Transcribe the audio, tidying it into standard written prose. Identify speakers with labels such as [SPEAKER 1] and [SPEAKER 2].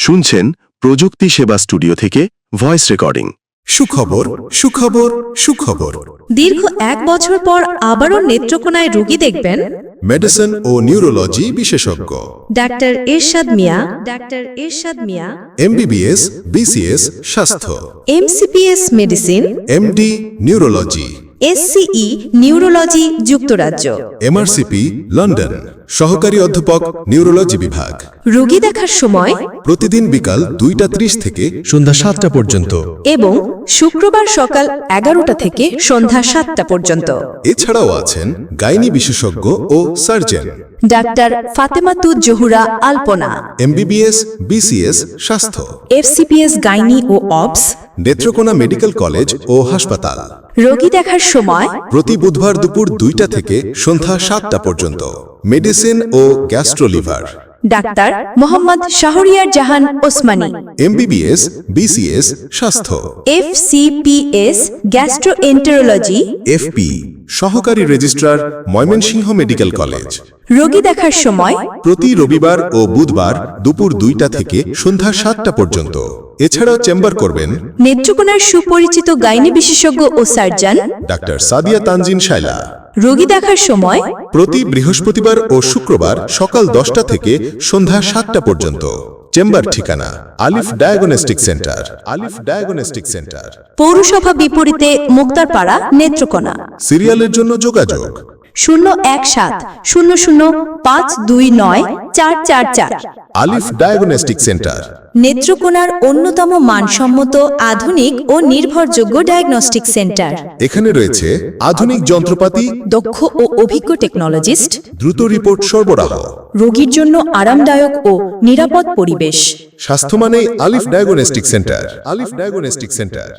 [SPEAKER 1] শুনছেন প্রযুক্তি সেবা স্টুডিও থেকে ভয়েস রেকর্ডিং।
[SPEAKER 2] সুখবর সুখবর সুখবর।
[SPEAKER 3] দীর্ঘ 1 বছর পর আবারও নেত্রকোনায় রোগী দেখবেন
[SPEAKER 2] মেডিসিন ও নিউরোলজি বিশেষজ্ঞ
[SPEAKER 3] doctor Ershad Mia,
[SPEAKER 2] MBBS BCS স্বাস্থ্য,
[SPEAKER 3] MCPS medicine,
[SPEAKER 2] MD neurology,
[SPEAKER 3] SCE neurology যুক্তরাজ্য,
[SPEAKER 2] এমআরসিপি লন্ডন, সহকারী অধ্যাপক নিউরোলজি বিভাগ।
[SPEAKER 3] রোগী দেখার সময়
[SPEAKER 2] প্রতিদিন বিকাল 2:30 থেকে সন্ধ্যা 7টা পর্যন্ত
[SPEAKER 3] এবং শুক্রবার সকাল 11টা থেকে সন্ধ্যা 7টা পর্যন্ত।
[SPEAKER 2] এছাড়াও আছেন গাইনি বিশেষজ্ঞ ও সার্জন
[SPEAKER 3] ডাক্তার ফাতেমাতু জহুরা আলপনা,
[SPEAKER 2] এমবিবিএস বিসিএস স্বাস্থ্য,
[SPEAKER 3] এফসিপিএস গাইনি ও অবস,
[SPEAKER 2] নেত্রকোনা মেডিকেল কলেজ ও হাসপাতাল।
[SPEAKER 3] রোগী দেখার সময়
[SPEAKER 2] প্রতি বুধবার দুপুর 2টা থেকে সন্ধ্যা 7টা পর্যন্ত। মেডিসিন ও গ্যাস্ট্রোলিভার
[SPEAKER 3] ডাক্তার মোহাম্মদ শাহরিয়ার জাহান ওসমানী,
[SPEAKER 2] এমবিবিএস বিসিএস স্বাস্থ্য,
[SPEAKER 3] এফসিপিএস গ্যাস্ট্রোএন্টেরোলজি,
[SPEAKER 2] এফপি সহকারী রেজিস্ট্রার ময়মনসিংহ মেডিকেল কলেজ।
[SPEAKER 3] রোগী দেখার সময়
[SPEAKER 2] প্রতি রবিবার ও বুধবার দুপুর 2টা থেকে সন্ধ্যা 7টা পর্যন্ত। এছাড়াও চেম্বার করবেন
[SPEAKER 3] নেত্রকোনার সুপরিচিত গাইনি বিশেষজ্ঞ ও সার্জন
[SPEAKER 2] ডাক্তার সাদিয়া তানজিন শাইলা।
[SPEAKER 3] রোগী দেখার সময়
[SPEAKER 2] প্রতি বৃহস্পতিবার ও শুক্রবার সকাল 10টা থেকে সন্ধ্যা 7টা পর্যন্ত। চেম্বার ঠিকানা আলিফ ডায়াগনস্টিক সেন্টার, আলিফ ডায়াগনস্টিক সেন্টার,
[SPEAKER 3] পৌরসভা বিপরীতে মুক্তারপাড়া, নেত্রকোনা।
[SPEAKER 2] সিরিয়ালের জন্য যোগাযোগ
[SPEAKER 3] 017-00-529-444।
[SPEAKER 2] আলিফ ডায়াগনস্টিক সেন্টার।
[SPEAKER 3] নেত্রকোনার অন্যতম মানসম্মত আধুনিক ও নির্ভরযোগ্য ডায়াগনস্টিক সেন্টার।
[SPEAKER 2] এখানে রয়েছে আধুনিক যন্ত্রপাতি,
[SPEAKER 3] দক্ষ ও অভিজ্ঞ টেকনোলজিস্ট,
[SPEAKER 2] দ্রুত রিপোর্ট সরবরাহ,
[SPEAKER 3] রোগীর জন্য আরামদায়ক ও নিরাপদ পরিবেশ।
[SPEAKER 2] স্বাস্থ্য মানেই আলিফ ডায়াগনস্টিক সেন্টার, আলিফ ডায়াগনস্টিক সেন্টার।